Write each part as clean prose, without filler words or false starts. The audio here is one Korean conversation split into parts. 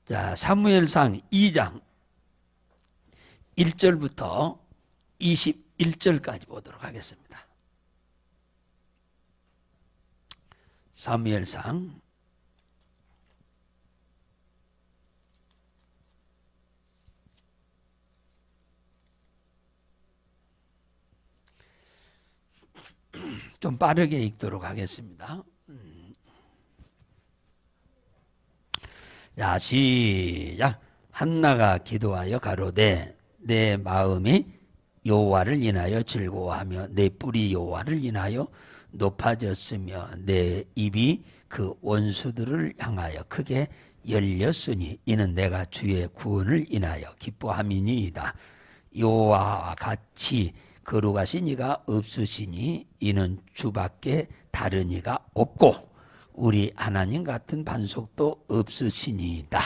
자, 사무엘상 2장 1절부터 21절까지 보도록 하겠습니다. 사무엘상 좀 빠르게 읽도록 하겠습니다. 자, 시작. 한나가 기도하여 가로되 내 마음이 여호와를 인하여 즐거워하며 내 뿔이 여호와를 인하여 높아졌으며 내 입이 그 원수들을 향하여 크게 열렸으니 이는 내가 주의 구원을 인하여 기뻐함이니이다. 여호와와 같이 거룩하신 이가 없으시니 이는 주밖에 다른 이가 없고 우리 하나님 같은 반석도 없으시니이다.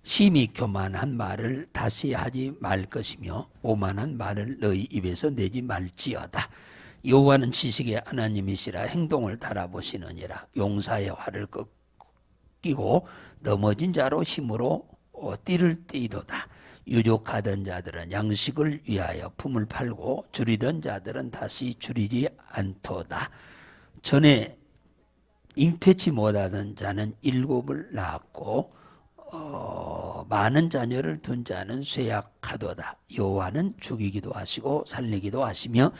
심히 교만한 말을 다시 하지 말 것이며 오만한 말을 너희 입에서 내지 말지어다. 여호와는 지식의 하나님이시라 행동을 달아보시느니라. 용사의 활을 꺾이고 넘어진 자로 힘으로 띠를 띠도다. 유족하던 자들은 양식을 위하여 품을 팔고 줄이던 자들은 다시 줄이지 않도다. 전에 잉태치 못하던 자는 7을 낳았고 많은 자녀를 둔 자는 쇠약하도다. 여호와는 죽이기도 하시고 살리기도 하시며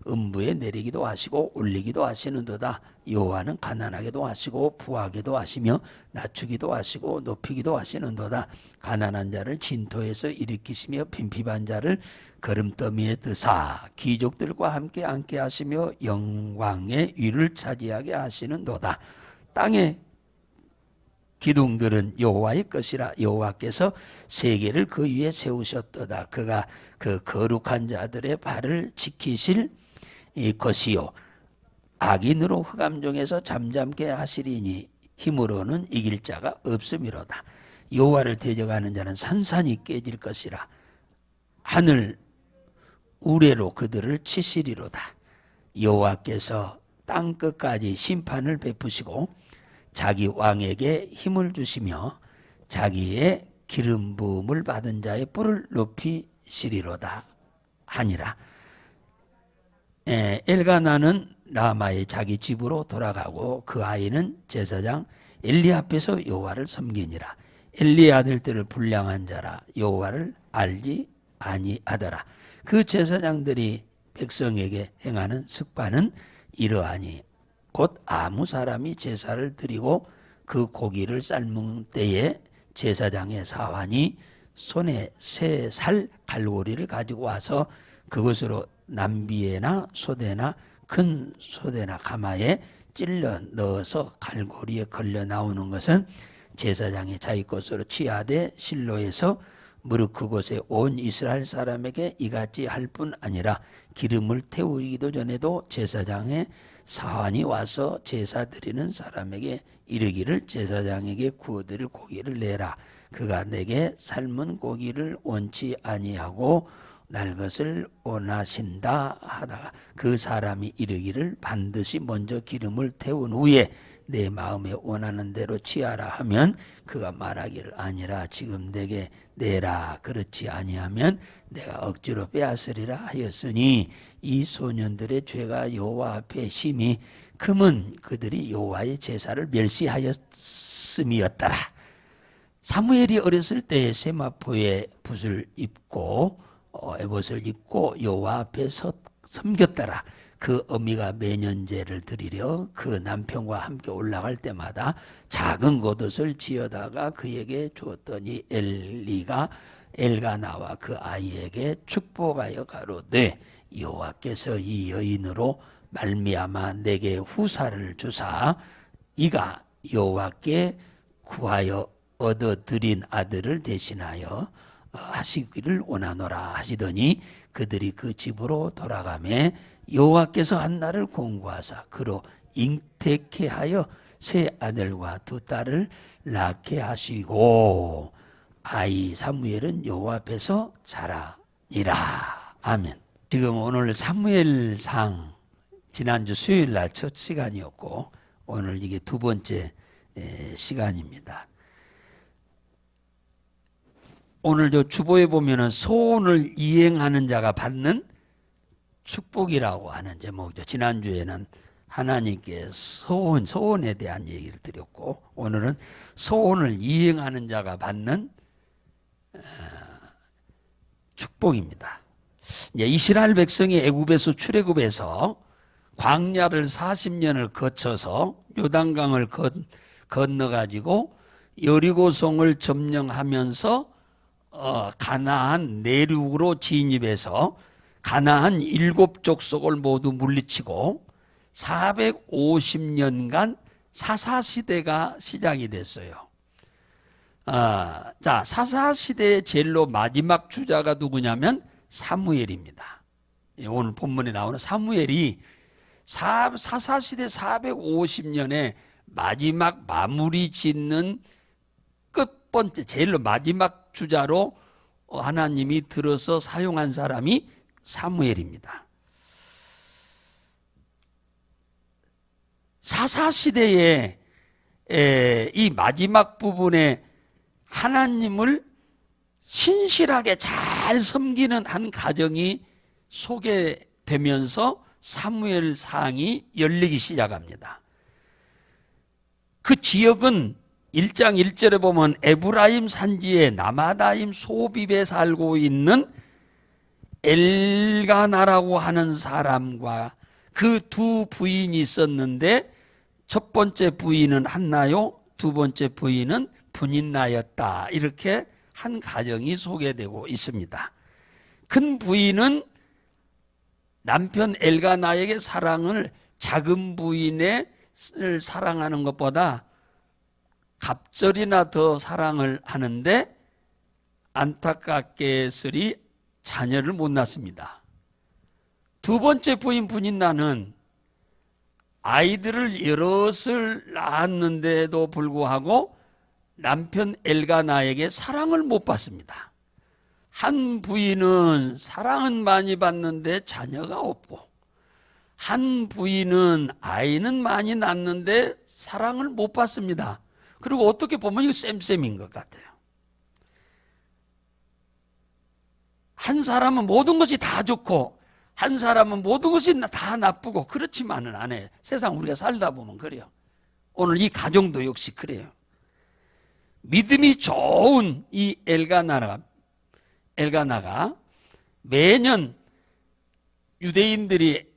음부에 내리기도 하시고 올리기도 하시는도다. 여호와는 가난하게도 하시고 부하게도 하시며 낮추기도 하시고 높이기도 하시는도다. 가난한 자를 진토에서 일으키시며 빈핍한 자를 거름더미에 드사 귀족들과 함께 앉게 하시며 영광의 위를 차지하게 하시는도다. 땅의 기둥들은 여호와의 것이라. 여호와께서 세계를 그 위에 세우셨도다. 그가 그 거룩한 자들의 발을 지키실 것이요 악인으로 흑암 중에서 잠잠게 하시리니 힘으로는 이길 자가 없음이로다. 여호와를 대적하는 자는 산산이 깨질 것이라. 하늘 우레로 그들을 치시리로다. 여호와께서 땅 끝까지 심판을 베푸시고 자기 왕에게 힘을 주시며 자기의 기름 부음을 받은 자의 뿔을 높이시리로다 하니라. 엘가나는 라마의 자기 집으로 돌아가고 그 아이는 제사장 엘리 앞에서 여호와를 섬기니라. 엘리의 아들들을 불량한 자라 여호와를 알지 아니하더라. 그 제사장들이 백성에게 행하는 습관은 이러하니 곧 아무 사람이 제사를 드리고 그 고기를 삶은 때에 제사장의 사환이 손에 새 살 갈고리를 가지고 와서 그것으로 남비에나 소대나 큰 소대나 가마에 찔러 넣어서 갈고리에 걸려 나오는 것은 제사장이 자기 것으로 취하되 실로에서 무릇 그곳에 온 이스라엘 사람에게 이같이 할 뿐 아니라 기름을 태우기도 전에도 제사장의 사환이 와서 제사 드리는 사람에게 이르기를 제사장에게 구워드릴 고기를 내라. 그가 내게 삶은 고기를 원치 아니하고 날 것을 원하신다 하다가 그 사람이 이르기를 반드시 먼저 기름을 태운 후에 내 마음에 원하는 대로 취하라 하면 그가 말하기를 아니라 지금 내게 내라. 그렇지 아니하면 내가 억지로 빼앗으리라 하였으니 이 소년들의 죄가 여호와 앞에 심히 금은 그들이 여호와의 제사를 멸시하였음이었더라. 사무엘이 어렸을 때에 세마포의 붓을 입고 에봇을 입고 여호와 앞에 섬겼더라. 그 어미가 매년제를 드리려 그 남편과 함께 올라갈 때마다 작은 겉옷을 지어다가 그에게 주었더니 엘가나와 그 아이에게 축복하여 가로되 여호와께서 이 여인으로 말미암아 내게 후사를 주사 이가 여호와께 구하여 얻어들인 아들을 대신하여 하시기를 원하노라 하시더니 그들이 그 집으로 돌아가매 여호와께서 한나를 공고하사 그로 잉태케 하여 세 아들과 두 딸을 낳게 하시고 아이 사무엘은 여호와 앞에서 자라니라. 아멘. 지금 오늘 사무엘상 지난주 수요일 날 첫 시간이었고 오늘 이게 두 번째 시간입니다. 오늘 저 주보에 보면은 소원을 이행하는 자가 받는 축복이라고 하는 제목이죠. 지난주에는 하나님께 소원에 대한 얘기를 드렸고, 오늘은 소원을 이행하는 자가 받는 축복입니다. 이제 이스라엘 백성이 애굽에서 출애굽해서 광야를 40년을 거쳐서 요단강을 건너가지고 여리고성을 점령하면서 가나안 내륙으로 진입해서 가나안 7족속을 모두 물리치고 450년간 사사시대가 시작이 됐어요. 자, 사사시대의 제일로 마지막 주자가 누구냐면 사무엘입니다. 오늘 본문에 나오는 사무엘이 사사시대 450년에 마지막 마무리 짓는 끝번째 제일로 마지막 주자로 하나님이 들어서 사용한 사람이 사무엘입니다. 사사시대의 이 마지막 부분에 하나님을 신실하게 잘 섬기는 한 가정이 소개되면서 사무엘 상이 열리기 시작합니다. 그 지역은 1장 1절에 보면 에브라임 산지의 나마다임 소빕에 살고 있는 엘가나라고 하는 사람과 그 두 부인이 있었는데, 첫 번째 부인은 한나요, 두 번째 부인은 분인나였다. 이렇게 한 가정이 소개되고 있습니다. 큰 부인은 남편 엘가나에게 사랑을 작은 부인을 사랑하는 것보다 갑절이나 더 사랑을 하는데 안타깝게스리 자녀를 못 낳습니다. 두 번째 부인 분인나는 아이들을 여럿을 낳았는데도 불구하고 남편 엘가나에게 사랑을 못 받습니다. 한 부인은 사랑은 많이 받는데 자녀가 없고, 한 부인은 아이는 많이 낳는데 사랑을 못 받습니다. 그리고 어떻게 보면 이거 쌤쌤인 것 같아요. 한 사람은 모든 것이 다 좋고 한 사람은 모든 것이 다 나쁘고, 그렇지만은 안 해요. 세상 우리가 살다 보면 그래요. 오늘 이 가정도 역시 그래요. 믿음이 좋은 이 엘가나가 매년 유대인들이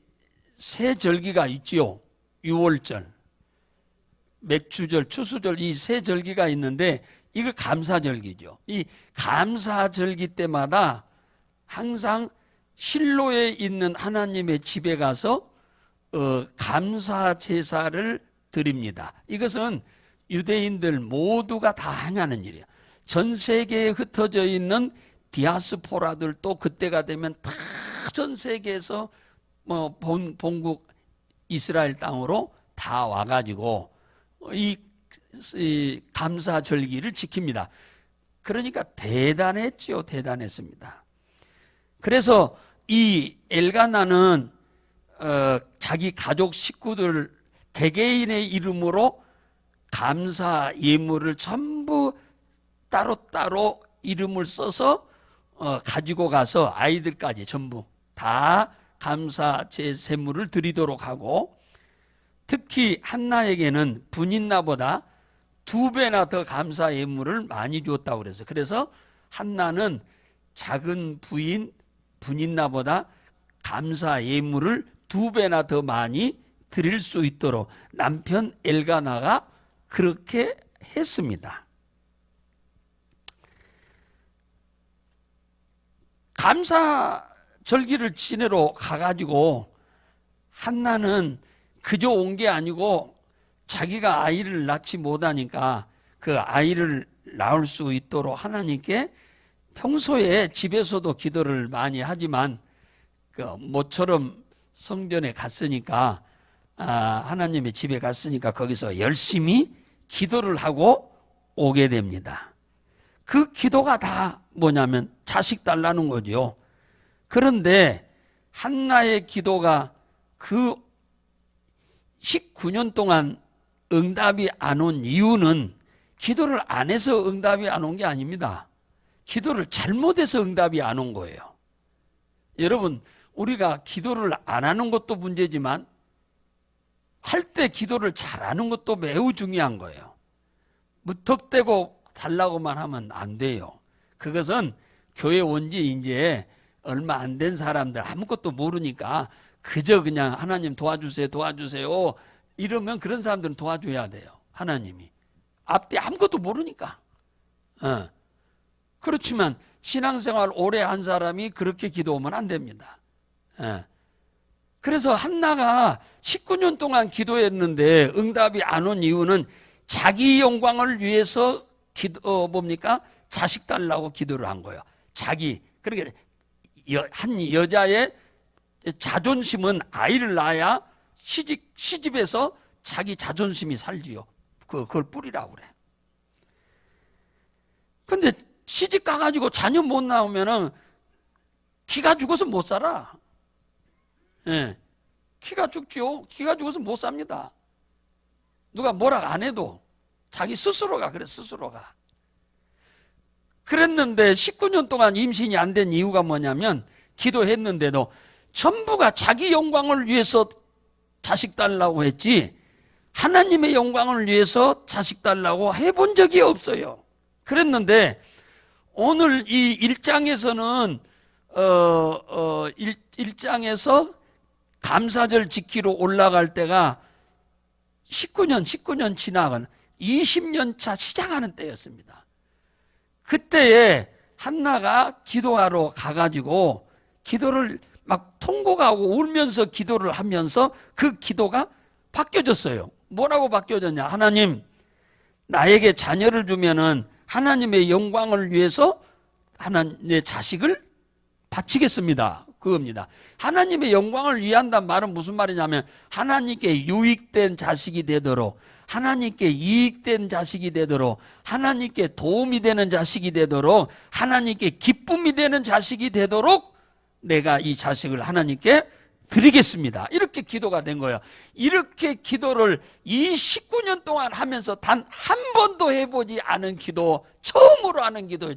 새 절기가 있지요. 유월절, 맥주절, 추수절, 이 세 절기가 있는데 이거 감사절기죠. 이 감사절기 때마다 항상 실로에 있는 하나님의 집에 가서 감사 제사를 드립니다. 이것은 유대인들 모두가 다 행하는 일이에요. 전 세계에 흩어져 있는 디아스포라들도 그때가 되면 다 전 세계에서 본국 이스라엘 땅으로 다 와가지고 이 감사절기를 지킵니다. 그러니까 대단했죠. 대단했습니다. 그래서 이 엘가나는 자기 가족 식구들 개개인의 이름으로 감사 예물을 전부 따로따로 이름을 써서 가지고 가서 아이들까지 전부 다 감사 제물을 드리도록 하고, 특히 한나에게는 분인나보다 2배나 더 감사 예물을 많이 줬다고 그래서 한나는 작은 부인 분인나보다 감사 예물을 2배나 더 많이 드릴 수 있도록 남편 엘가나가 그렇게 했습니다. 감사 절기를 지내러 가가지고 한나는 그저 온 게 아니고 자기가 아이를 낳지 못하니까 그 아이를 낳을 수 있도록 하나님께 평소에 집에서도 기도를 많이 하지만 그 모처럼 성전에 갔으니까 하나님의 집에 갔으니까 거기서 열심히 기도를 하고 오게 됩니다. 그 기도가 다 뭐냐면 자식 달라는 거죠. 그런데 한나의 기도가 그 19년 동안 응답이 안 온 이유는 기도를 안 해서 응답이 안 온 게 아닙니다. 기도를 잘못해서 응답이 안 온 거예요. 여러분, 우리가 기도를 안 하는 것도 문제지만 할 때 기도를 잘하는 것도 매우 중요한 거예요. 무턱대고 달라고만 하면 안 돼요. 그것은 교회 온 지 이제 얼마 안 된 사람들, 아무것도 모르니까 그저 그냥 하나님 도와주세요, 도와주세요 이러면 그런 사람들은 도와줘야 돼요. 하나님이. 앞뒤 아무것도 모르니까. 그렇지만 신앙생활 오래 한 사람이 그렇게 기도하면 안 됩니다. 그래서 한나가 19년 동안 기도했는데 응답이 안 온 이유는 자기 영광을 위해서 뭡니까? 자식 달라고 기도를 한 거예요. 자기. 그러니까 한 여자의 자존심은 아이를 낳아야 시집에서 자기 자존심이 살지요. 그걸 뿌리라고 그래. 근데 시집 가가지고 자녀 못 나오면은 기가 죽어서 못 살아. 예. 기가 죽지요. 기가 죽어서 못 삽니다. 누가 뭐라 안 해도 자기 스스로가 그래, 스스로가. 그랬는데 19년 동안 임신이 안 된 이유가 뭐냐면 기도했는데도 전부가 자기 영광을 위해서 자식 달라고 했지 하나님의 영광을 위해서 자식 달라고 해본 적이 없어요. 그랬는데 오늘 이 1장에서는 1장에서 감사절 지키러 올라갈 때가 19년 지나간 20년 차 시작하는 때였습니다. 그때에 한나가 기도하러 가가지고 기도를 막 통곡하고 울면서 기도를 하면서 그 기도가 바뀌어졌어요. 뭐라고 바뀌어졌냐? 하나님, 나에게 자녀를 주면은 하나님의 영광을 위해서 내 자식을 바치겠습니다. 그겁니다. 하나님의 영광을 위한다는 말은 무슨 말이냐면 하나님께 유익된 자식이 되도록, 하나님께 이익된 자식이 되도록, 하나님께 도움이 되는 자식이 되도록, 하나님께 기쁨이 되는 자식이 되도록 내가 이 자식을 하나님께 드리겠습니다. 이렇게 기도가 된 거예요. 이렇게 기도를 이 19년 동안 하면서 단 한 번도 해보지 않은 기도, 처음으로 하는 기도예요.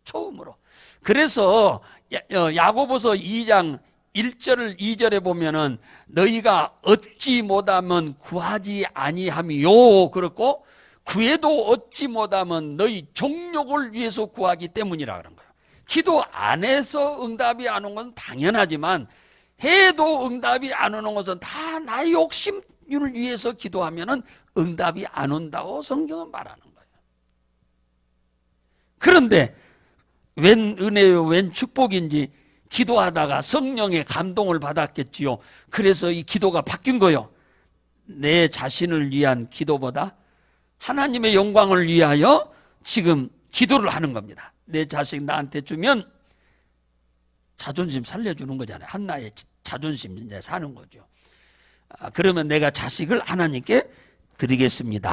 처음으로. 그래서 야고보서 2장 1절 2절에 보면은 너희가 얻지 못하면 구하지 아니함이요. 그렇고 구해도 얻지 못하면 너희 정욕을 위해서 구하기 때문이라 그런 거예요. 기도 안 해서 응답이 안 온 건 당연하지만 해도 응답이 안 오는 것은 다 나의 욕심을 위해서 기도하면은 응답이 안 온다고 성경은 말하는 거예요. 그런데 웬 은혜요, 웬 축복인지 기도하다가 성령의 감동을 받았겠지요. 그래서 이 기도가 바뀐 거예요. 내 자신을 위한 기도보다 하나님의 영광을 위하여 지금 기도를 하는 겁니다. 내 자식 나한테 주면 자존심 살려주는 거잖아요. 한나의 자존심 이제 사는 거죠. 그러면 내가 자식을 하나님께 드리겠습니다.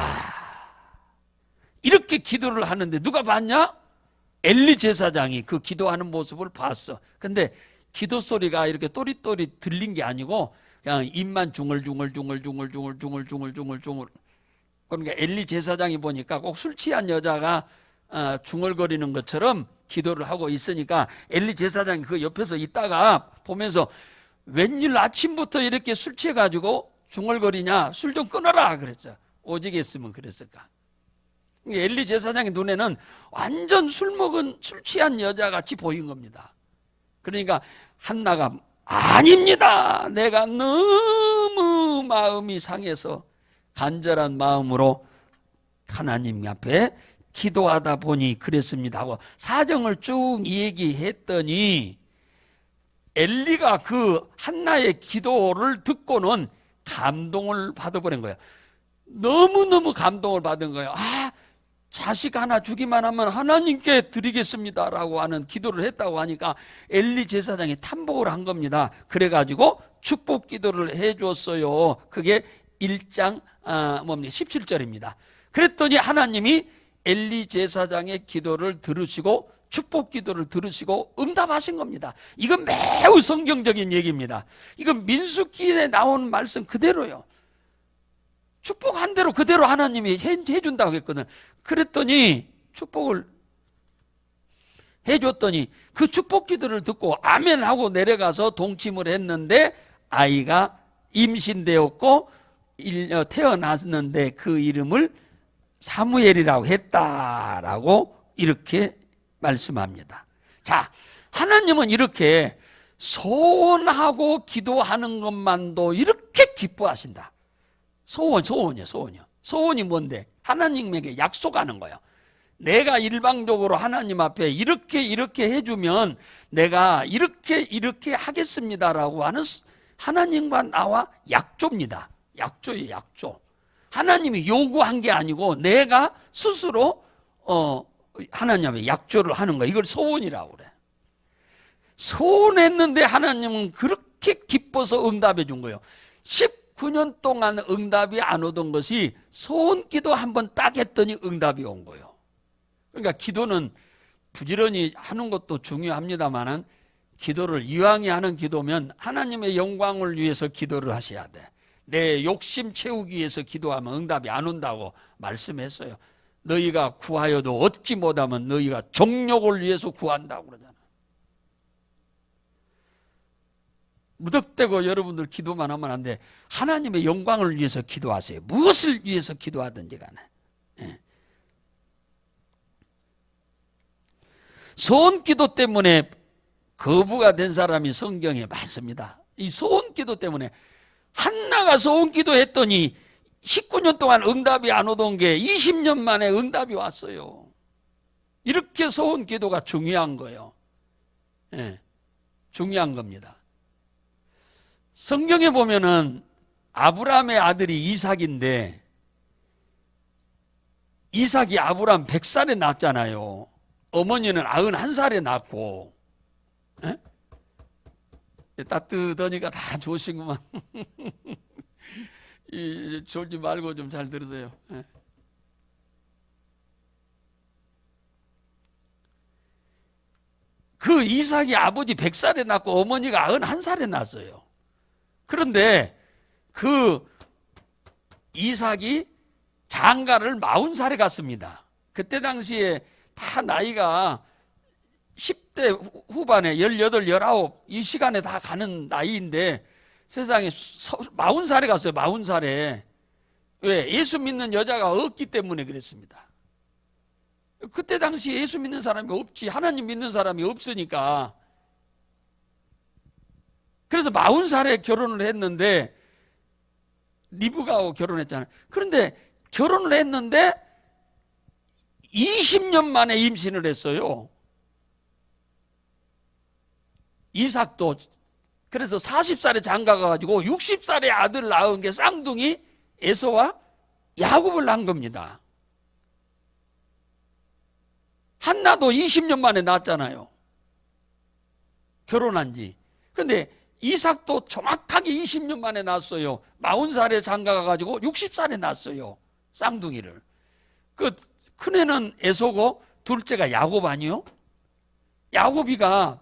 이렇게 기도를 하는데 누가 봤냐? 엘리 제사장이 그 기도하는 모습을 봤어. 근데 기도 소리가 이렇게 또릿또릿 들린 게 아니고 그냥 입만 중얼중얼. 그러니까 엘리 제사장이 보니까 꼭 술 취한 여자가 중얼거리는 것처럼 기도를 하고 있으니까 엘리 제사장이 그 옆에서 있다가 보면서 웬일 아침부터 이렇게 술 취해가지고 중얼거리냐, 술 좀 끊어라 그랬죠. 오직했으면 그랬을까. 엘리 제사장의 눈에는 완전 술 취한 여자같이 보인 겁니다. 그러니까 한나가 아닙니다. 내가 너무 마음이 상해서 간절한 마음으로 하나님 앞에 기도하다 보니 그랬습니다 하고 사정을 쭉 얘기했더니 엘리가 그 한나의 기도를 듣고는 감동을 받아버린 거예요. 너무너무 감동을 받은 거예요. 자식 하나 주기만 하면 하나님께 드리겠습니다라고 하는 기도를 했다고 하니까 엘리 제사장이 탐복을 한 겁니다. 그래가지고 축복 기도를 해줬어요. 그게 1장 17절입니다. 그랬더니 하나님이 엘리 제사장의 기도를 들으시고 축복 기도를 들으시고 응답하신 겁니다. 이건 매우 성경적인 얘기입니다. 이건 민수기에 나온 말씀 그대로요. 축복한 대로 그대로 하나님이 해준다고 했거든. 그랬더니 축복을 해줬더니 그 축복 기도를 듣고 아멘 하고 내려가서 동침을 했는데 아이가 임신되었고 태어났는데 그 이름을 사무엘이라고 했다라고 이렇게 말씀합니다. 자, 하나님은 이렇게 소원하고 기도하는 것만도 이렇게 기뻐하신다. 소원이요. 소원이 뭔데? 하나님에게 약속하는 거예요. 내가 일방적으로 하나님 앞에 이렇게 해주면 내가 이렇게 하겠습니다라고 하는 하나님과 나와 약조입니다. 약조예요, 약조. 하나님이 요구한 게 아니고 내가 스스로 하나님 앞에 약조를 하는 거예요. 이걸 소원이라고 그래. 소원했는데 하나님은 그렇게 기뻐서 응답해 준 거예요. 19년 동안 응답이 안 오던 것이 소원기도 한번 딱 했더니 응답이 온 거예요. 그러니까 기도는 부지런히 하는 것도 중요합니다만 기도를 이왕이 하는 기도면 하나님의 영광을 위해서 기도를 하셔야 돼. 내 욕심 채우기 위해서 기도하면 응답이 안 온다고 말씀했어요. 너희가 구하여도 얻지 못하면 너희가 정욕을 위해서 구한다고 그러잖아. 무덕대고 여러분들 기도만 하면 안 돼. 하나님의 영광을 위해서 기도하세요. 무엇을 위해서 기도하든지 간에. 예. 소원기도 때문에 거부가 된 사람이 성경에 많습니다. 이 소원기도 때문에 한나가 소원기도 했더니 19년 동안 응답이 안 오던 게 20년 만에 응답이 왔어요. 이렇게 소원기도가 중요한 거예요. 예, 중요한 겁니다. 성경에 보면은 아브라함의 아들이 이삭인데 이삭이 아브라함 100살에 낳았잖아요. 어머니는 91살에 낳고. 에? 따뜻하니까 다 좋으시구만. 졸지 말고 좀 잘 들으세요. 에? 그 이삭이 아버지 100살에 낳고 어머니가 91살에 낳았어요. 그런데 그 이삭이 장가를 40살에 갔습니다. 그때 당시에 다 나이가 10대 후반에 18, 19 이 시간에 다 가는 나이인데 세상에 40살에 갔어요. 40살에. 왜? 예수 믿는 여자가 없기 때문에 그랬습니다. 그때 당시 예수 믿는 사람이 없지. 하나님 믿는 사람이 없으니까. 그래서 40살에 결혼을 했는데 리브가하고 결혼했잖아요. 그런데 결혼을 했는데 20년 만에 임신을 했어요. 이삭도. 그래서 40살에 장가가가지고 60살에 아들 낳은 게 쌍둥이 에서와 야곱을 낳은 겁니다. 한나도 20년 만에 낳았잖아요. 결혼한 지. 근데 이삭도 정확하게 20년 만에 낳았어요. 40살에 장가가가지고 60살에 낳았어요. 쌍둥이를. 그 큰애는 에서고 둘째가 야곱 아니요? 야곱이가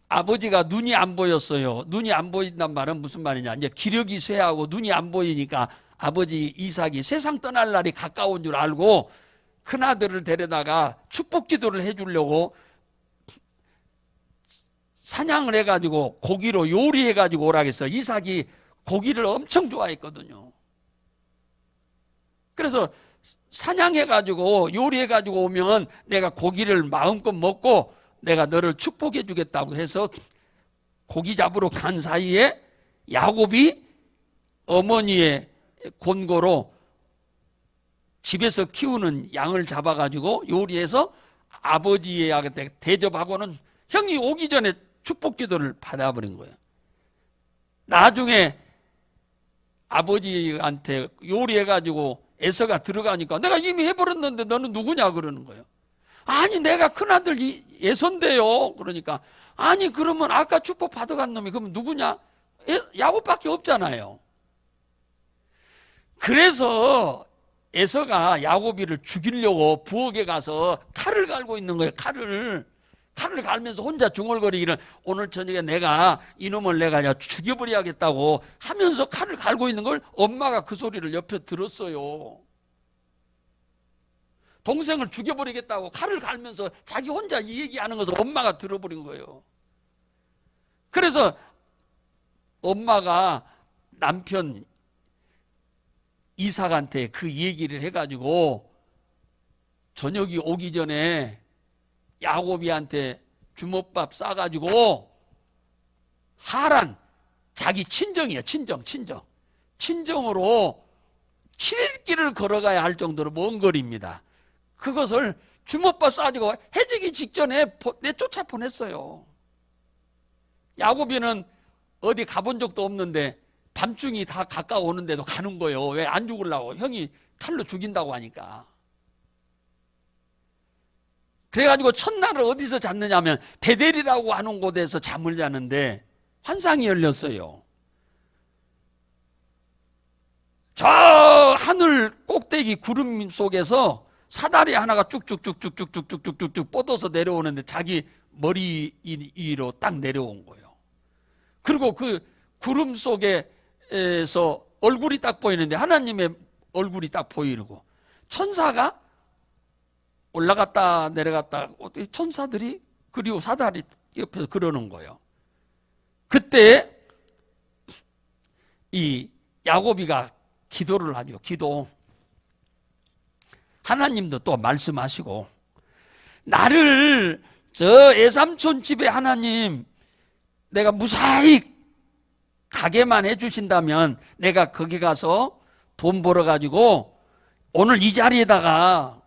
아버지가 눈이 안 보였어요. 눈이 안 보인단 말은 무슨 말이냐. 이제 기력이 쇠하고 눈이 안 보이니까 아버지 이삭이 세상 떠날 날이 가까운 줄 알고 큰아들을 데려다가 축복 기도를 해주려고 사냥을 해가지고 고기로 요리해가지고 오라 했어. 이삭이 고기를 엄청 좋아했거든요. 그래서 사냥해가지고 요리해가지고 오면 내가 고기를 마음껏 먹고 내가 너를 축복해 주겠다고 해서 고기 잡으러 간 사이에 야곱이 어머니의 권고로 집에서 키우는 양을 잡아가지고 요리해서 아버지에게 대접하고는 형이 오기 전에 축복 기도를 받아버린 거예요. 나중에 아버지한테 요리해가지고 에서가 들어가니까 내가 이미 해버렸는데 너는 누구냐 그러는 거예요. 아니 내가 큰아들 에서인데요. 그러니까 아니 그러면 아까 축복 받아간 놈이 그러면 누구냐? 야곱밖에 없잖아요. 그래서 에서가 야곱이를 죽이려고 부엌에 가서 칼을 갈고 있는 거예요. 칼을 갈면서 혼자 중얼거리기를 오늘 저녁에 내가 이놈을 내가 죽여버려야겠다고 하면서 칼을 갈고 있는 걸 엄마가 그 소리를 옆에 들었어요. 동생을 죽여버리겠다고 칼을 갈면서 자기 혼자 이 얘기하는 것을 엄마가 들어버린 거예요. 그래서 엄마가 남편 이삭한테 그 얘기를 해가지고 저녁이 오기 전에 야곱이한테 주먹밥 싸가지고 하란, 자기 친정이에요. 친정으로 7일길을 걸어가야 할 정도로 먼 거리입니다. 그것을 주먹밥 싸가지고 해지기 직전에 내쫓아 보냈어요. 야곱이는 어디 가본 적도 없는데 밤중이 다 가까워오는데도 가는 거예요. 왜 안 죽으려고? 형이 칼로 죽인다고 하니까. 그래가지고 첫날을 어디서 잤느냐면 베델이라고 하는 곳에서 잠을 자는데 환상이 열렸어요. 저 하늘 꼭대기 구름 속에서 사다리 하나가 쭉쭉쭉쭉쭉쭉쭉쭉 뻗어서 내려오는데 자기 머리 위로 딱 내려온 거예요. 그리고 그 구름 속에서 얼굴이 딱 보이는데 하나님의 얼굴이 딱 보이고 천사가 올라갔다 내려갔다 천사들이 그리고 사다리 옆에서 그러는 거예요. 그때 이 야곱이가 기도를 하죠. 기도. 하나님도 또 말씀하시고 나를 저 애삼촌 집에 하나님 내가 무사히 가게만 해주신다면 내가 거기 가서 돈 벌어가지고 오늘 이 자리에다가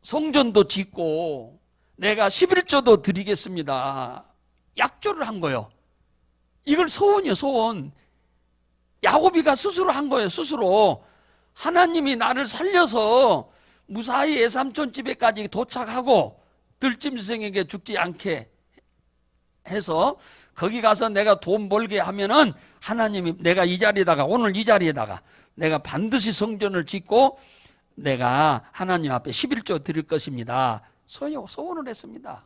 성전도 짓고 내가 11조도 드리겠습니다. 약조를 한 거예요. 이걸 소원이에요. 소원. 야곱이가 스스로 한 거예요. 스스로. 하나님이 나를 살려서 무사히 애삼촌 집에까지 도착하고 들짐승에게 죽지 않게 해서 거기 가서 내가 돈 벌게 하면은 하나님이 내가 이 자리에다가 오늘 이 자리에다가 내가 반드시 성전을 짓고 내가 하나님 앞에 11조 드릴 것입니다. 소원을 했습니다.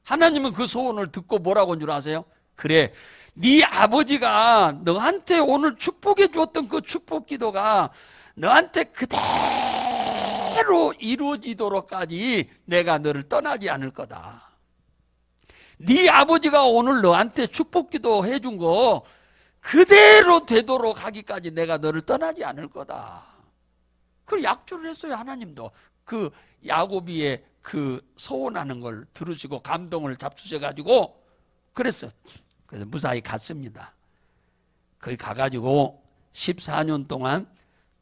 하나님은 그 소원을 듣고 뭐라고 한 줄 아세요? 그래, 네 아버지가 너한테 오늘 축복해 주었던 그 축복 기도가 너한테 그대로 이루어지도록까지 내가 너를 떠나지 않을 거다. 네 아버지가 오늘 너한테 축복 기도 해준 거 그대로 되도록 하기까지 내가 너를 떠나지 않을 거다. 그걸 약조를 했어요. 하나님도 그 야곱이의 그 소원하는 걸 들으시고 감동을 잡수셔가지고 그랬어요. 그래서 무사히 갔습니다. 거기 가가지고 14년 동안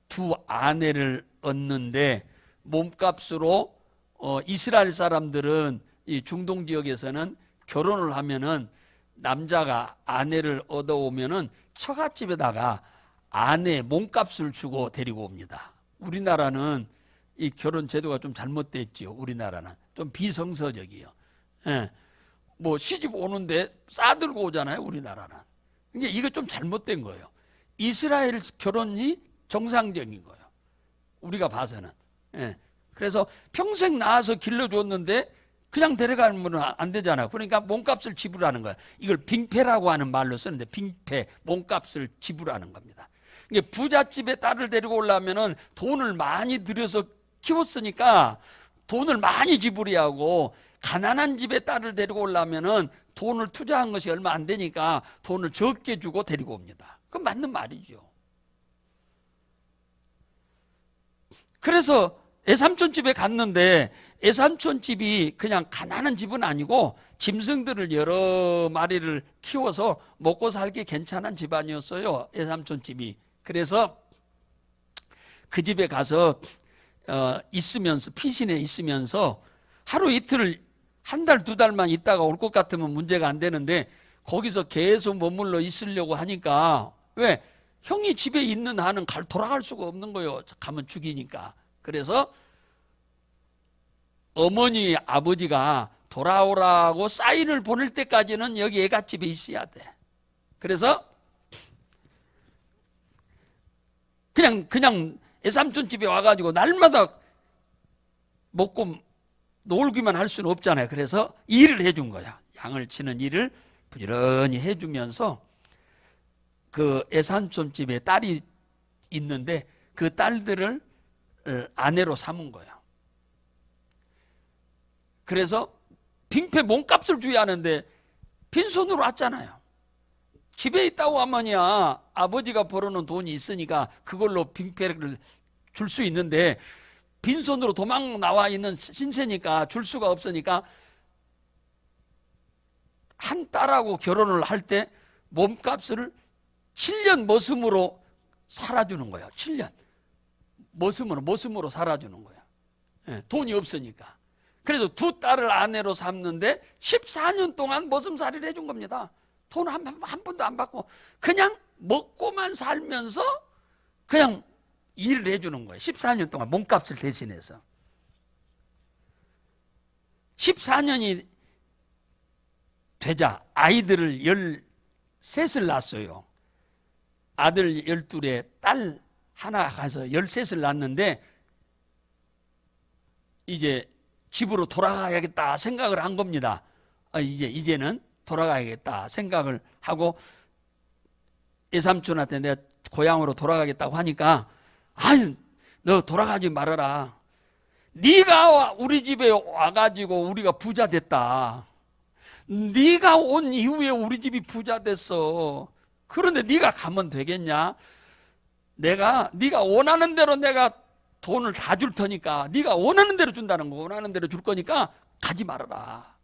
두 아내를 얻는데 몸값으로 이스라엘 사람들은 이 중동 지역에서는 결혼을 하면은 남자가 아내를 얻어오면은 처갓집에다가 아내 몸값을 주고 데리고 옵니다. 우리나라는 이 결혼 제도가 좀 잘못됐지요. 우리나라는 좀 비성서적이요. 예. 뭐 시집 오는데 싸들고 오잖아요. 우리나라는. 그러니까 이거 좀 잘못된 거예요. 이스라엘 결혼이 정상적인 거예요. 우리가 봐서는. 예. 그래서 평생 낳아서 길러줬는데 그냥 데려가면 안 되잖아요. 그러니까 몸값을 지불하는 거예요. 이걸 빙패라고 하는 말로 쓰는데 빙패, 몸값을 지불하는 겁니다. 부잣집에 딸을 데리고 오려면은 돈을 많이 들여서 키웠으니까 돈을 많이 지불해야 하고 가난한 집에 딸을 데리고 오려면은 돈을 투자한 것이 얼마 안 되니까 돈을 적게 주고 데리고 옵니다. 그건 맞는 말이죠. 그래서 애삼촌 집에 갔는데 애삼촌 집이 그냥 가난한 집은 아니고 짐승들을 여러 마리를 키워서 먹고 살기 괜찮은 집안이었어요. 애삼촌 집이. 그래서 그 집에 가서 있으면서 피신해 있으면서 하루 이틀 한 달 두 달만 있다가 올 것 같으면 문제가 안 되는데 거기서 계속 머물러 있으려고 하니까 왜? 형이 집에 있는 한은 돌아갈 수가 없는 거예요. 가면 죽이니까. 그래서 어머니 아버지가 돌아오라고 사인을 보낼 때까지는 여기 애갓집에 있어야 돼. 그래서 그냥 애삼촌 집에 와가지고 날마다 먹고 놀기만 할 수는 없잖아요. 그래서 일을 해준 거야. 양을 치는 일을 부지런히 해주면서 그 애삼촌 집에 딸이 있는데 그 딸들을 아내로 삼은 거예요. 그래서 빙패 몸값을 줘야 하는데 빈손으로 왔잖아요. 집에 있다고 하면야 아버지가 벌어놓은 돈이 있으니까 그걸로 빙패를 줄 수 있는데 빈손으로 도망 나와 있는 신세니까 줄 수가 없으니까 한 딸하고 결혼을 할 때 몸값을 7년 머슴으로 살아주는 거예요. 7년 머슴으로 살아주는 거예요. 예, 돈이 없으니까. 그래서 두 딸을 아내로 삼는데 14년 동안 머슴살이를 해준 겁니다. 돈 한 푼도 안 받고 그냥 먹고만 살면서 그냥 일을 해주는 거예요. 14년 동안 몸값을 대신해서. 14년이 되자 아이들을 13을 낳았어요. 아들 12에 딸 하나 가서 13을 낳았는데 이제 집으로 돌아가야겠다 생각을 한 겁니다. 이제는 돌아가야겠다 생각을 하고 외삼촌한테 내가 고향으로 돌아가겠다고 하니까 아니 너 돌아가지 말아라. 네가 우리 집에 와가지고 우리가 부자 됐다. 네가 온 이후에 우리 집이 부자 됐어. 그런데 네가 가면 되겠냐? 네가 원하는 대로 내가 돈을 다 줄 테니까 네가 원하는 대로 준다는 거, 원하는 대로 줄 거니까 가지 말아라.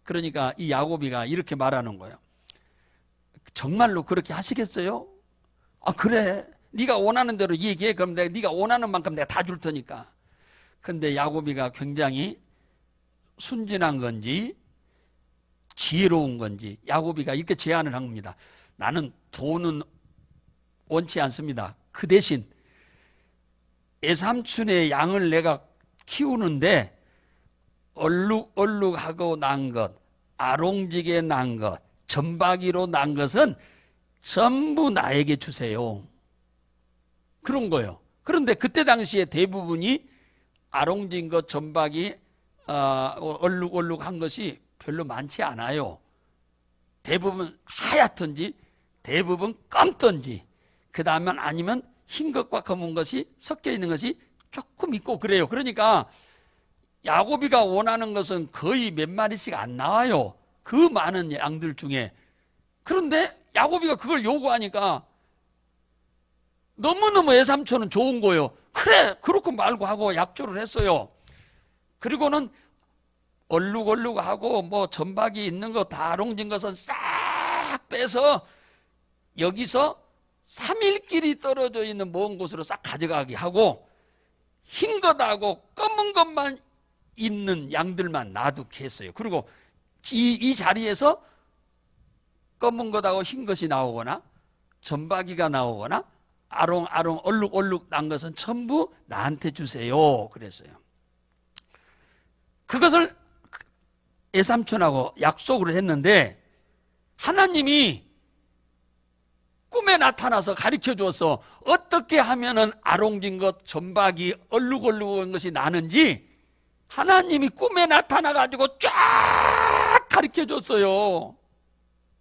그러니까 이 야곱이가 이렇게 말하는 거예요. 정말로 그렇게 하시겠어요? 아 그래, 네가 원하는 대로 얘기해. 그럼 네가 원하는 만큼 내가 다 줄 테니까. 근데 야곱이가 굉장히 순진한 건지 지혜로운 건지 야곱이가 이렇게 제안을 한 겁니다. 나는 돈은 원치 않습니다. 그 대신 애삼촌의 양을 내가 키우는데 얼룩얼룩하고 난 것, 아롱지게 난 것, 점박이로 난 것은 전부 나에게 주세요. 그런 거예요. 그런데 그때 당시에 대부분이 아롱진 것, 점박이, 얼룩얼룩한 것이 별로 많지 않아요. 대부분 하얗던지 대부분 검던지 그 다음에 아니면 흰 것과 검은 것이 섞여 있는 것이 조금 있고 그래요. 그러니까 야곱이가 원하는 것은 거의 몇 마리씩 안 나와요. 그 많은 양들 중에. 그런데 야곱이가 그걸 요구하니까 너무너무 애삼촌은 좋은 거예요. 그래 그렇고 말고 하고 약조를 했어요. 그리고는 얼룩얼룩하고 뭐 점박이 있는 거 다 아롱진 것은 싹 빼서 여기서 3일길이 떨어져 있는 먼 곳으로 싹 가져가게 하고 흰 것하고 검은 것만 있는 양들만 놔두게 했어요. 그리고 이 자리에서 검은 것하고 흰 것이 나오거나 점박이가 나오거나 아롱아롱 얼룩얼룩 난 것은 전부 나한테 주세요. 그랬어요. 그것을 애삼촌하고 약속을 했는데 하나님이 꿈에 나타나서 가르쳐 주어서 어떻게 하면은 아롱진 것, 점박이, 얼룩얼룩한 것이 나는지 하나님이 꿈에 나타나 가지고 쫙 가르쳐 줬어요.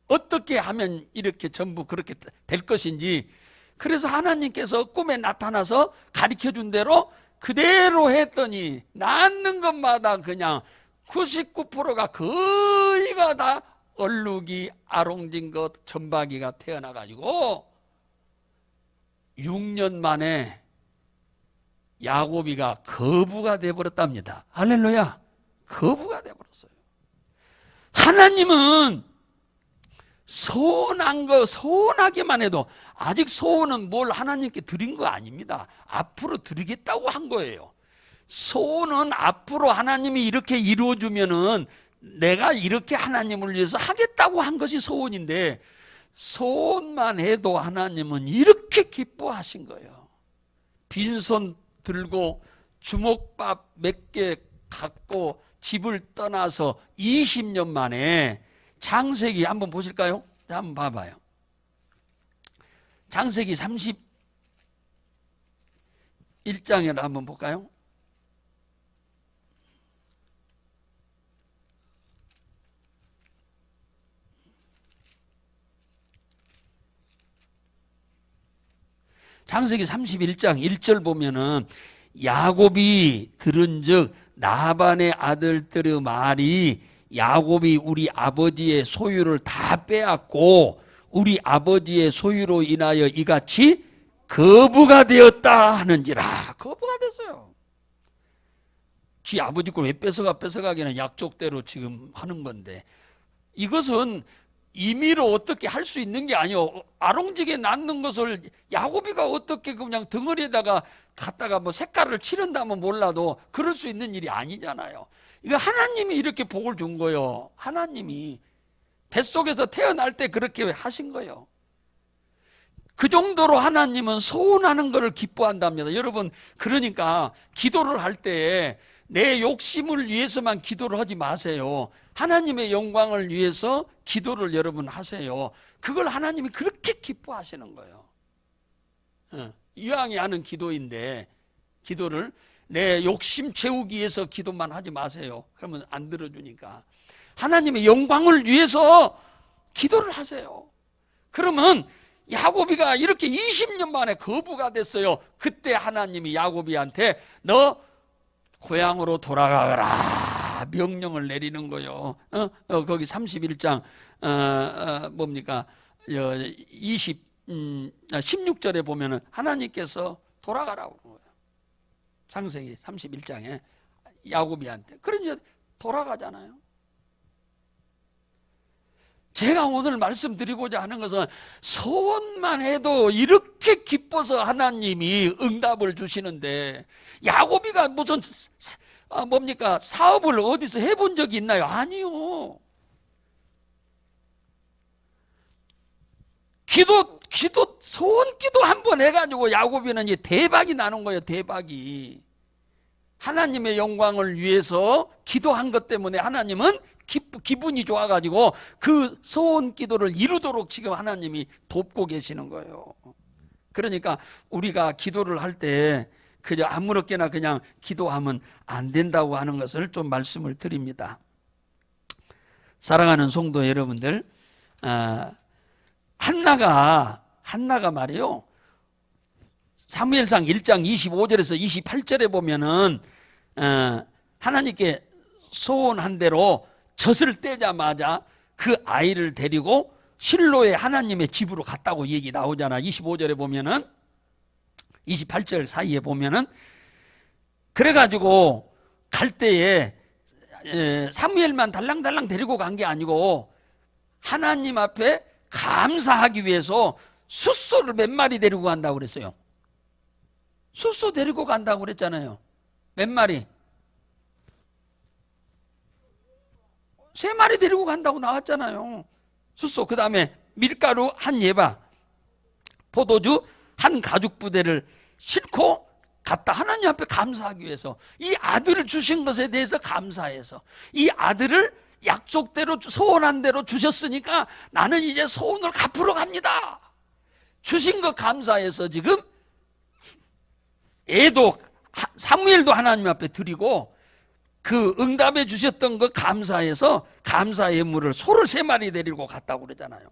어떻게 하면 이렇게 전부 그렇게 될 것인지. 그래서 하나님께서 꿈에 나타나서 가르쳐 준 대로 그대로 했더니 낳는 것마다 그냥 99%가 거의가 다 얼룩이 아롱진 것, 점박이가 태어나가지고 6년 만에 야곱이가 거부가 돼버렸답니다. 할렐루야. 거부가 돼버렸어요. 하나님은 소원한 거 소원하기만 해도 아직 소원은 뭘 하나님께 드린 거 아닙니다. 앞으로 드리겠다고 한 거예요. 소원은 앞으로 하나님이 이렇게 이루어주면은 내가 이렇게 하나님을 위해서 하겠다고 한 것이 소원인데 소원만 해도 하나님은 이렇게 기뻐하신 거예요. 빈손 들고 주먹밥 몇 개 갖고 집을 떠나서 20년 만에 창세기 한번 보실까요? 한번 봐봐요. 창세기 31장을 한번 볼까요? 창세기 31장 1절 보면은 야곱이 들은즉 라반의 아들들의 말이 야곱이 우리 아버지의 소유를 다 빼앗고 우리 아버지의 소유로 인하여 이같이 거부가 되었다 하는지라. 거부가 됐어요. 지 아버지 걸 왜 뺏어가기는 약속대로 지금 하는 건데, 이것은 임의로 어떻게 할 수 있는 게 아니요. 아롱지게 낳는 것을 야곱이가 어떻게 그냥 덩어리에다가 갖다가 뭐 색깔을 칠한다면 몰라도 그럴 수 있는 일이 아니잖아요. 이거 하나님이 이렇게 복을 준 거예요. 하나님이 뱃속에서 태어날 때 그렇게 하신 거예요. 그 정도로 하나님은 소원하는 것을 기뻐한답니다. 여러분, 그러니까 기도를 할 때 내 욕심을 위해서만 기도를 하지 마세요. 하나님의 영광을 위해서 기도를 여러분 하세요. 그걸 하나님이 그렇게 기뻐하시는 거예요. 이왕이 하는 기도인데 기도를 내 욕심 채우기 위해서 기도만 하지 마세요. 그러면 안 들어주니까 하나님의 영광을 위해서 기도를 하세요. 그러면 야곱이가 이렇게 20년 만에 거부가 됐어요. 그때 하나님이 야곱이한테 너 고향으로 돌아가라 명령을 내리는 거예요. 거기 31장 뭡니까 16절에 보면은 하나님께서 돌아가라고 그러는 거예요. 창세기 31장에 야곱이한테. 그러니 돌아가잖아요. 제가 오늘 말씀드리고자 하는 것은 소원만 해도 이렇게 기뻐서 하나님이 응답을 주시는데, 야곱이가 무슨 뭡니까 사업을 어디서 해본 적이 있나요? 아니요. 소원 기도 한 번 해가지고 야곱이는 이제 대박이 나는 거예요. 대박이. 하나님의 영광을 위해서 기도한 것 때문에 하나님은 기분이 좋아가지고 그 소원 기도를 이루도록 지금 하나님이 돕고 계시는 거예요. 그러니까 우리가 기도를 할 때 그냥 아무렇게나 그냥 기도하면 안 된다고 하는 것을 좀 말씀을 드립니다. 사랑하는 성도 여러분들, 한나가 말이요, 사무엘상 1장 25절에서 28절에 보면은 하나님께 소원한 대로 젖을 떼자마자 그 아이를 데리고 실로의 하나님의 집으로 갔다고 얘기 나오잖아. 25절에 보면은 28절 사이에 보면은 그래가지고 갈 때에 사무엘만 달랑달랑 데리고 간 게 아니고 하나님 앞에 감사하기 위해서 숫소를 몇 마리 데리고 간다고 그랬어요. 숫소 데리고 간다고 그랬잖아요. 몇 마리? 3마리 데리고 간다고 나왔잖아요. 숫소, 그 다음에 밀가루 한 예바, 포도주 한 가죽 부대를 싣고 갔다. 하나님 앞에 감사하기 위해서, 이 아들을 주신 것에 대해서 감사해서, 이 아들을 약속대로 소원한 대로 주셨으니까 나는 이제 소원을 갚으러 갑니다. 주신 것 감사해서 지금 애도 사무엘도 하나님 앞에 드리고 그 응답해 주셨던 것 감사해서 감사 예물을 소를 3마리 데리고 갔다고 그러잖아요.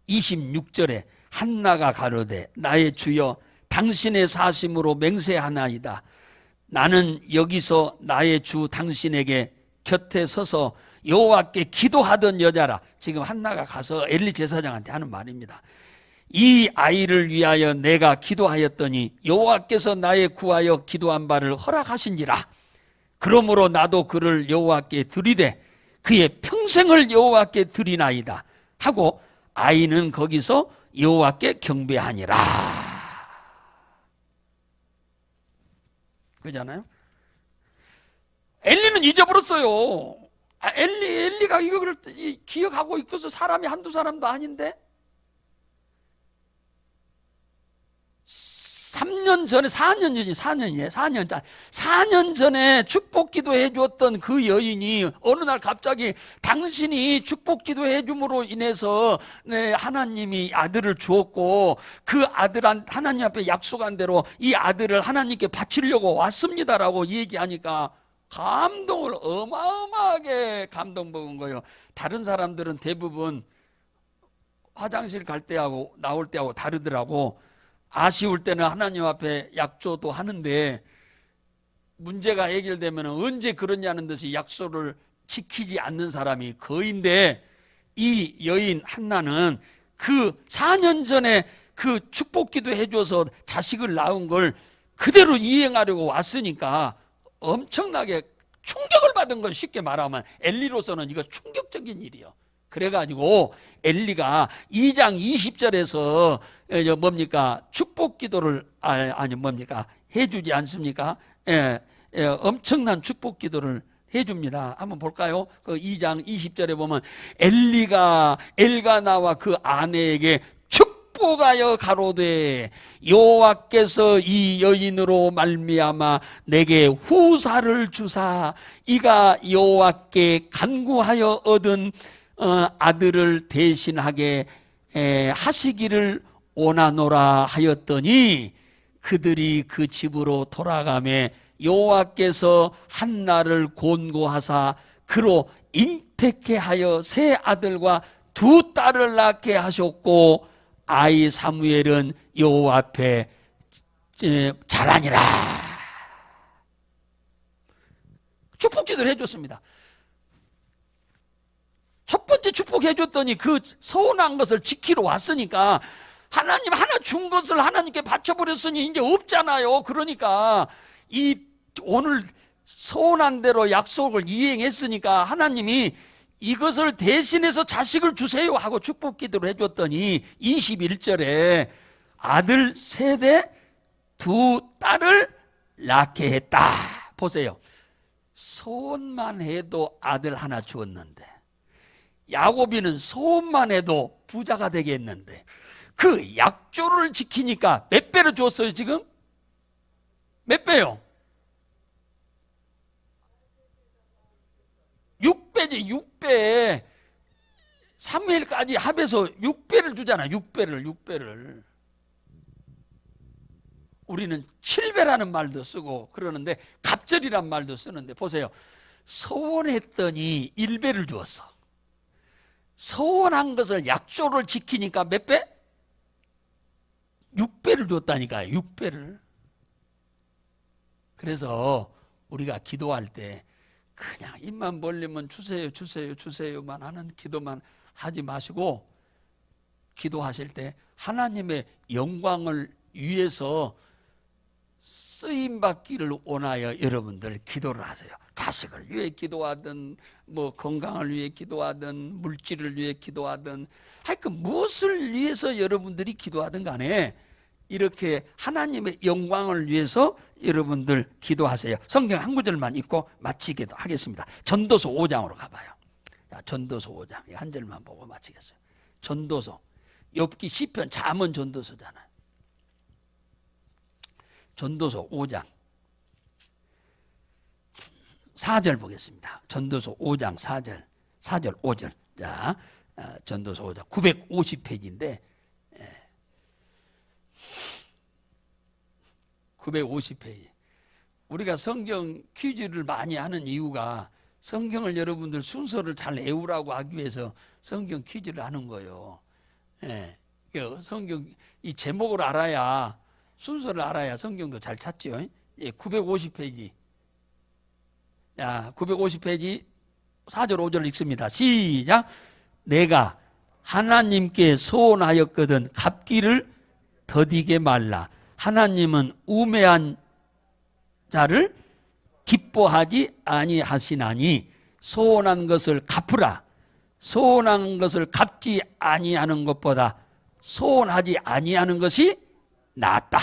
26절에 한나가 가로되 나의 주여 당신의 사심으로 맹세하나이다. 나는 여기서 나의 주 당신에게 곁에 서서 여호와께 기도하던 여자라. 지금 한나가 가서 엘리 제사장한테 하는 말입니다. 이 아이를 위하여 내가 기도하였더니 여호와께서 나의 구하여 기도한 바를 허락하신지라. 그러므로 나도 그를 여호와께 드리되 그의 평생을 여호와께 드리나이다 하고 아이는 거기서 여호와께 경배하니라. 그러잖아요. 엘리는 잊어버렸어요. 엘리가 이걸 기억하고 있어서 사람이 한두 사람도 아닌데 4년 전에 축복기도 해주었던 그 여인이 어느 날 갑자기 당신이 축복기도 해줌으로 인해서 하나님이 아들을 주었고 그 아들한 하나님 앞에 약속한 대로 이 아들을 하나님께 바치려고 왔습니다라고 얘기하니까 감동을 어마어마하게 감동먹은 거예요. 다른 사람들은 대부분 화장실 갈 때하고 나올 때하고 다르더라고. 아쉬울 때는 하나님 앞에 약조도 하는데 문제가 해결되면 언제 그러냐는 듯이 약속을 지키지 않는 사람이 거인데, 이 여인 한나는 그 4년 전에 그 축복기도 해줘서 자식을 낳은 걸 그대로 이행하려고 왔으니까 엄청나게 충격을 받은 건, 쉽게 말하면 엘리로서는 이거 충격적인 일이요. 그래가지고 엘리가 2장 20절에서 뭡니까? 축복기도를 해주지 않습니까? 엄청난 축복기도를 해줍니다. 한번 볼까요? 그 2장 20절에 보면 엘리가 엘가나와 그 아내에게 축복하여 가로되 여호와께서 이 여인으로 말미암아 내게 후사를 주사 이가 여호와께 간구하여 얻은 아들을 대신하게 하시기를 원하노라 하였더니 그들이 그 집으로 돌아가매 여호와께서 한나를 곤고하사 그로 잉태케 하여 세 아들과 두 딸을 낳게 하셨고 아이 사무엘은 여호와 앞에 자라니라. 축복기도를 해줬습니다. 첫 번째 축복해줬더니 그 서운한 것을 지키러 왔으니까, 하나님 하나 준 것을 하나님께 바쳐버렸으니 이제 없잖아요. 그러니까 이 오늘 서운한 대로 약속을 이행했으니까 하나님이 이것을 대신해서 자식을 주세요 하고 축복기도를 해줬더니 21절에 아들 세대 두 딸을 낳게 했다. 보세요. 소원만 해도 아들 하나 주었는데, 야곱이는 소원만 해도 부자가 되겠는데, 그 약조를 지키니까 몇 배를 줬어요 지금? 몇 배요? 6배지. 6배. 사무엘까지 합해서 6배를 주잖아. 6배를. 우리는 7배라는 말도 쓰고 그러는데 갑절이란 말도 쓰는데, 보세요. 소원했더니 1배를 주었어. 소원한 것을 약조를 지키니까 몇 배? 6배를 줬다니까요. 6배를. 그래서 우리가 기도할 때 그냥 입만 벌리면 주세요만 하는 기도만 하지 마시고, 기도하실 때 하나님의 영광을 위해서 쓰임받기를 원하여 여러분들 기도를 하세요. 자식을 위해 기도하든 뭐 건강을 위해 기도하든 물질을 위해 기도하든 하여튼 무엇을 위해서 여러분들이 기도하든 간에 이렇게 하나님의 영광을 위해서 여러분들 기도하세요. 성경 한 구절만 읽고 마치기도 하겠습니다. 전도서 5장으로 가봐요. 자, 전도서 5장 한 절만 보고 마치겠어요. 전도서, 욥기, 시편, 잠언 전도서잖아요. 전도서 5장 4절 보겠습니다. 전도서 5장 4절 5절. 자, 전도서 5장 950페이지인데 950페이지. 우리가 성경 퀴즈를 많이 하는 이유가 성경을 여러분들 순서를 잘 외우라고 하기 위해서 성경 퀴즈를 하는 거예요. 성경 이 제목을 알아야, 순서를 알아야 성경도 잘 찾죠. 950페이지. 자, 950페이지 4절 5절 읽습니다. 시작. 내가 하나님께 소원하였거든 갚기를 더디게 말라. 하나님은 우매한 자를 기뻐하지 아니하시나니 소원한 것을 갚으라. 소원한 것을 갚지 아니하는 것보다 소원하지 아니하는 것이 낫다.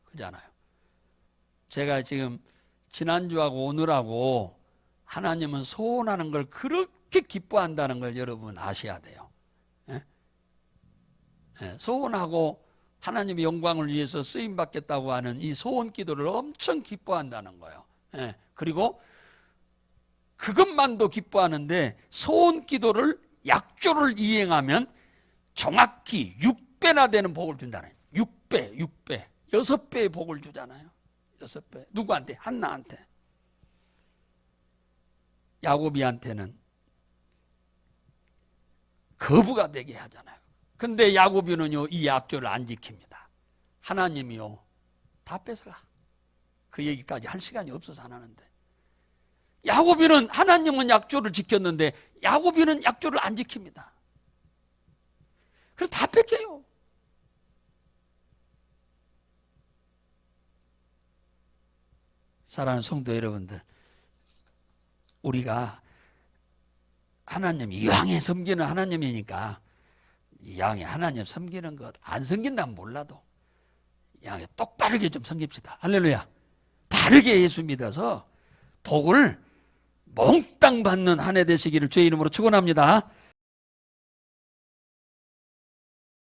그잖아요. 제가 지금 지난주하고 오늘하고 하나님은 소원하는 걸 그렇게 기뻐한다는 걸 여러분 아셔야 돼요. 소원하고 하나님의 영광을 위해서 쓰임받겠다고 하는 이 소원 기도를 엄청 기뻐한다는 거예요. 그리고 그것만도 기뻐하는데 소원 기도를 약조를 이행하면 정확히 6배나 되는 복을 준다는 거예요. 6배 6배의 복을 주잖아요. 6배. 누구한테? 한나한테. 야곱이한테는 거부가 되게 하잖아요. 근데 야곱이는요 이 약조를 안 지킵니다. 하나님이요 다 뺏어가. 그 얘기까지 할 시간이 없어서 안 하는데, 야고비는 하나님은 약조를 지켰는데 야고비는 약조를 안 지킵니다. 그래서 다 뺏겨요. 사랑하는 성도 여러분들, 우리가 하나님 이왕에 섬기는 하나님이니까 이왕에 하나님 섬기는 것 안 섬긴다면 몰라도 이왕에 똑바르게 좀 섬깁시다. 할렐루야. 바르게 예수 믿어서 복을 몽땅 받는 한 해 되시기를 주의 이름으로 축원합니다.